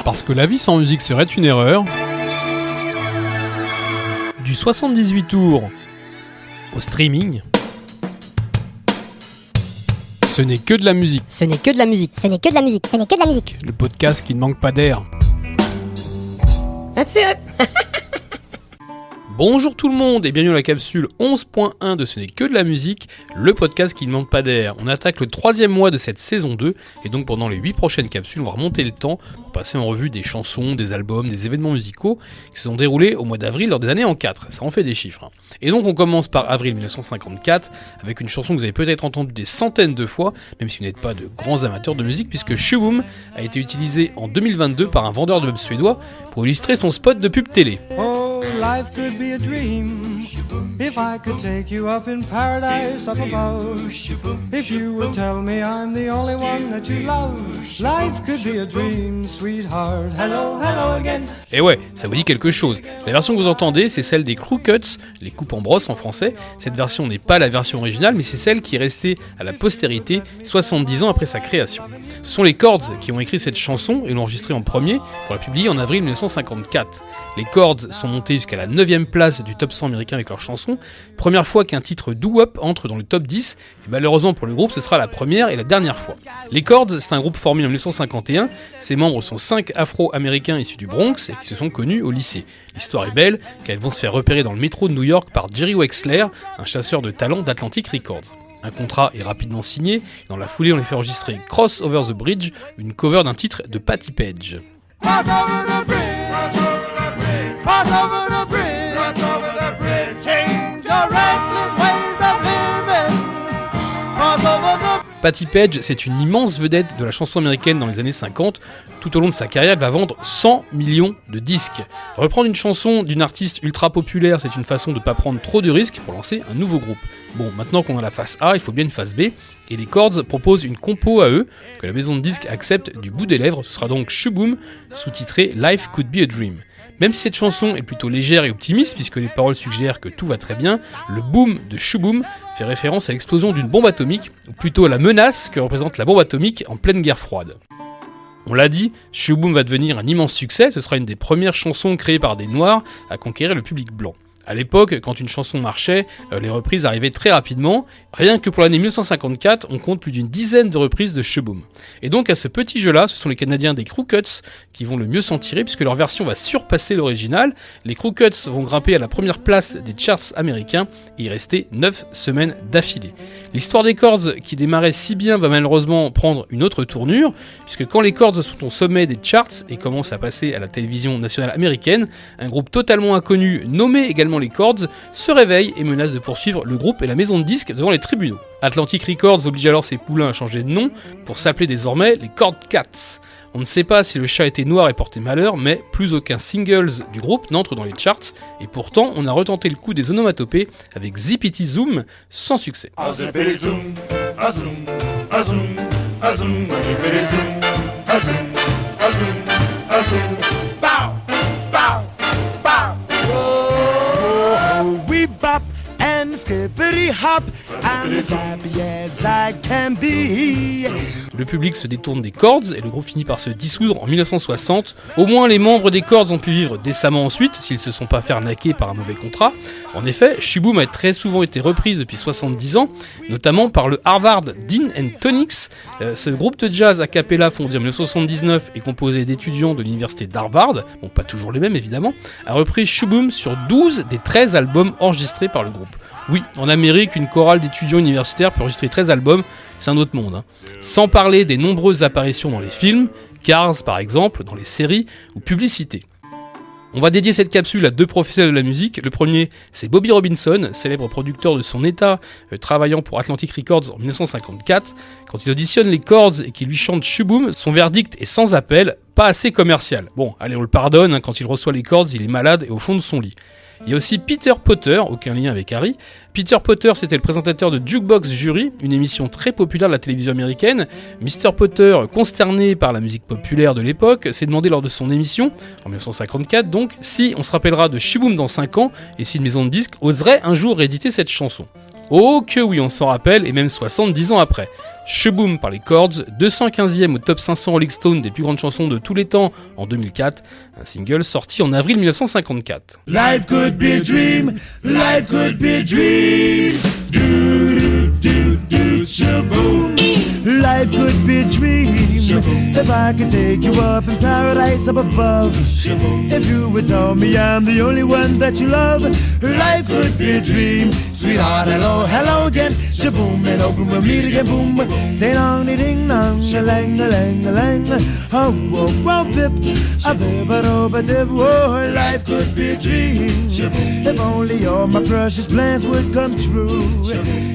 Parce que la vie sans musique serait une erreur. Du 78 tours au streaming. Ce n'est que de la musique. Ce n'est que de la musique. Ce n'est que de la musique. Ce n'est que de la musique. Le podcast qui ne manque pas d'air. That's it. Bonjour tout le monde et bienvenue dans la capsule 11.1 de Ce n'est que de la musique, le podcast qui ne manque pas d'air. On attaque le 3e mois de cette saison 2 et donc pendant les 8 prochaines capsules, on va remonter le temps pour passer en revue des chansons, des albums, des événements musicaux qui se sont déroulés au mois d'avril lors des années en 4. Ça en fait des chiffres. Et donc on commence par avril 1954 avec une chanson que vous avez peut-être entendue des centaines de fois, même si vous n'êtes pas de grands amateurs de musique, puisque Sh-Boom a été utilisé en 2022 par un vendeur de meubles suédois pour illustrer son spot de pub télé. Life could be a dream if I could take you up in paradise up above. If you would tell me I'm the only one that you love. Life could be a dream, sweetheart. Hello, hello again. Et ouais, ça vous dit quelque chose. La version que vous entendez, c'est celle des Crew Cuts, les coupes en brosse en français. Cette version n'est pas la version originale, mais c'est celle qui est restée à la postérité 70 ans après sa création. Ce sont les Chords qui ont écrit cette chanson et l'ont enregistrée en premier pour la publier en avril 1954. Les Chords sont montés jusqu'à la 9e place du top 100 américain avec leur chanson. Première fois qu'un titre doo-wop entre dans le top 10, et malheureusement pour le groupe, ce sera la première et la dernière fois. Les Chords, c'est un groupe formé en 1951. Ses membres sont 5 afro-américains issus du Bronx et qui se sont connus au lycée. L'histoire est belle, car ils vont se faire repérer dans le métro de New York par Jerry Wexler, un chasseur de talent d'Atlantic Records. Un contrat est rapidement signé, et dans la foulée on les fait enregistrer Cross Over the Bridge, une cover d'un titre de Patti Page. Cross over the bridge. Cross over the bridge. Cross over the bridge. Change your reckless ways of living. Cross over the bridge. Patti Page, c'est une immense vedette de la chanson américaine dans les années 50. Tout au long de sa carrière, elle va vendre 100 millions de disques. Reprendre une chanson d'une artiste ultra populaire, c'est une façon de ne pas prendre trop de risques pour lancer un nouveau groupe. Bon, maintenant qu'on a la face A, il faut bien une face B, et les Chords proposent une compo à eux, que la maison de disques accepte du bout des lèvres. Ce sera donc Sh-Boom, sous-titré Life Could Be a Dream. Même si cette chanson est plutôt légère et optimiste, puisque les paroles suggèrent que tout va très bien, le boom de Sh-Boom fait référence à l'explosion d'une bombe atomique, ou plutôt à la menace que représente la bombe atomique en pleine guerre froide. On l'a dit, Sh-Boom va devenir un immense succès, ce sera une des premières chansons créées par des Noirs à conquérir le public blanc. À l'époque, quand une chanson marchait, les reprises arrivaient très rapidement. Rien que pour l'année 1954, on compte plus d'une dizaine de reprises de Sh-Boom. Et donc à ce petit jeu-là, ce sont les Canadiens des Crew Cuts qui vont le mieux s'en tirer puisque leur version va surpasser l'original. Les Crew Cuts vont grimper à la première place des charts américains et y rester 9 semaines d'affilée. L'histoire des Chords qui démarrait si bien va malheureusement prendre une autre tournure puisque quand les Chords sont au sommet des charts et commencent à passer à la télévision nationale américaine, un groupe totalement inconnu nommé également les Chords se réveille et menace de poursuivre le groupe et la maison de disques devant les tribunaux. Atlantic Records oblige alors ses poulains à changer de nom pour s'appeler désormais les Chord Cats. On ne sait pas si le chat était noir et portait malheur, mais plus aucun singles du groupe n'entre dans les charts, et pourtant on a retenté le coup des onomatopées avec Zippity Zoom sans succès. Zippity zoom, a zoom, a zoom, a zoom, a zippity zoom, a zoom, a zoom, a zoom, bow, bow, bow. Oh, we bop and skippity hop. I'm as happy as I can be. Le public se détourne des Chords et le groupe finit par se dissoudre en 1960. Au moins les membres des Chords ont pu vivre décemment ensuite, s'ils se sont pas fait arnaquer par un mauvais contrat. En effet, Sh-Boom a très souvent été reprise depuis 70 ans, notamment par le Harvard Dean and Tonics. Ce groupe de jazz a cappella fondé en 1979 et composé d'étudiants de l'université d'Harvard, bon pas toujours les mêmes évidemment, a repris Sh-Boom sur 12 des 13 albums enregistrés par le groupe. Oui, en Amérique, une chorale d'étudiants universitaires peut enregistrer 13 albums, c'est un autre monde. Sans parler des nombreuses apparitions dans les films, Cars par exemple, dans les séries ou publicités. On va dédier cette capsule à 2 professionnels de la musique. Le premier, c'est Bobby Robinson, célèbre producteur de son état, travaillant pour Atlantic Records en 1954. Quand il auditionne les Chords et qu'il lui chante Sh-Boom, son verdict est sans appel, pas assez commercial. Bon, allez on le pardonne, quand il reçoit les Chords, il est malade et au fond de son lit. Il y a aussi Peter Potter, aucun lien avec Harry. Peter Potter, c'était le présentateur de Jukebox Jury, une émission très populaire de la télévision américaine. Mr. Potter, consterné par la musique populaire de l'époque, s'est demandé lors de son émission, en 1954 donc, si on se rappellera de Sh-Boom dans 5 ans et si une maison de disques oserait un jour rééditer cette chanson. Oh que oui, on s'en rappelle, et même 70 ans après. Sheboom par les Chords, 215e au top 500 Rolling Stone des plus grandes chansons de tous les temps en 2004, un single sorti en avril 1954. Life could be a dream. Life could be a dream. Do do do shaboom. Life could be a dream if I could take you up in paradise up above. If you would tell me I'm the only one that you love. Life could be a dream. Sweetheart, hello, hello again. Shaboom, and open we'll meet again. Boom, ding dong, ding dong, a lang, a lang, a lang. Oh, whoa, whoa, bip, a bip, a dip. Oh, life could be a dream. If only all my precious plans would come true.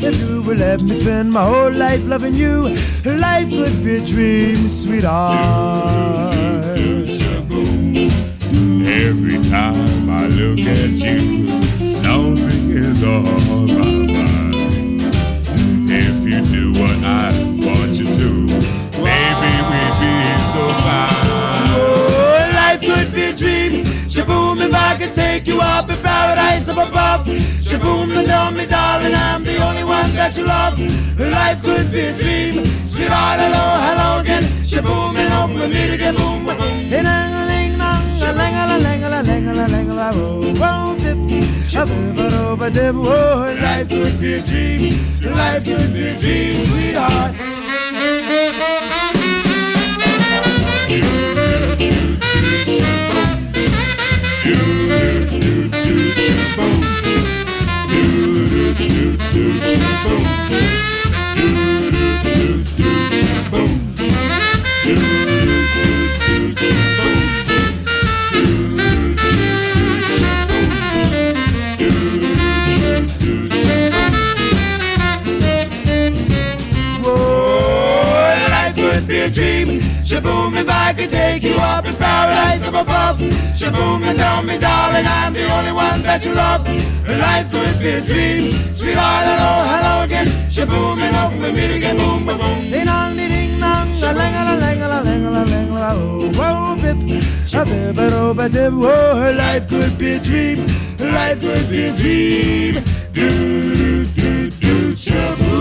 If you would let me spend my whole life loving you. Life could be a dream, sweetheart. Every time I look at you, something is on my mind. If you do what I want you to, baby, we'd be so fine. Oh, life could be a dream. Shaboom, if I could take you up in paradise up above. Shaboom, then tell me, darling, I'm the only one that you love. Life could be a dream. Sweetheart, hello, hello again. Shaboom, and hope we meet again. Boom, boom. Oh, life could be a dream. Life could be a dream, sweetheart. Shaboom, if I could take you up in paradise up above. Shaboom, and tell me, darling, I'm the only one that you love. Life could be a dream. Sweetheart, hello, hello again. Shaboom, and hope we meet again. Boom, boom, boom. Ding dong, ding dong, a lang, a lang, a lang, a lang, oh, whoa, bip, a bip, a bip, a oh, life could be a dream. Life could be a dream. Do, do, do, shaboom.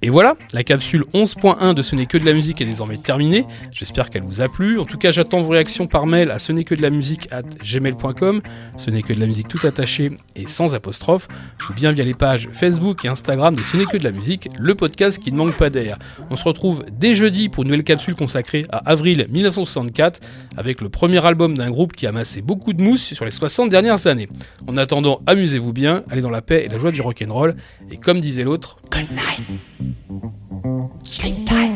Et voilà, la capsule 11.1 de Ce n'est que de la musique est désormais terminée. J'espère qu'elle vous a plu. En tout cas, j'attends vos réactions par mail à ce n'est que de la musique@gmail.com. Ce n'est que de la musique tout attaché et sans apostrophe, ou bien via les pages Facebook et Instagram de Ce n'est que de la musique, le podcast qui ne manque pas d'air. On se retrouve dès jeudi pour une nouvelle capsule consacrée à avril 1964, avec le premier album d'un groupe qui a amassé beaucoup de mousse sur les 60 dernières années. En attendant, amusez-vous bien, allez dans la paix et la joie du rock'n'roll, et comme disait l'autre, good night. Sleep tight.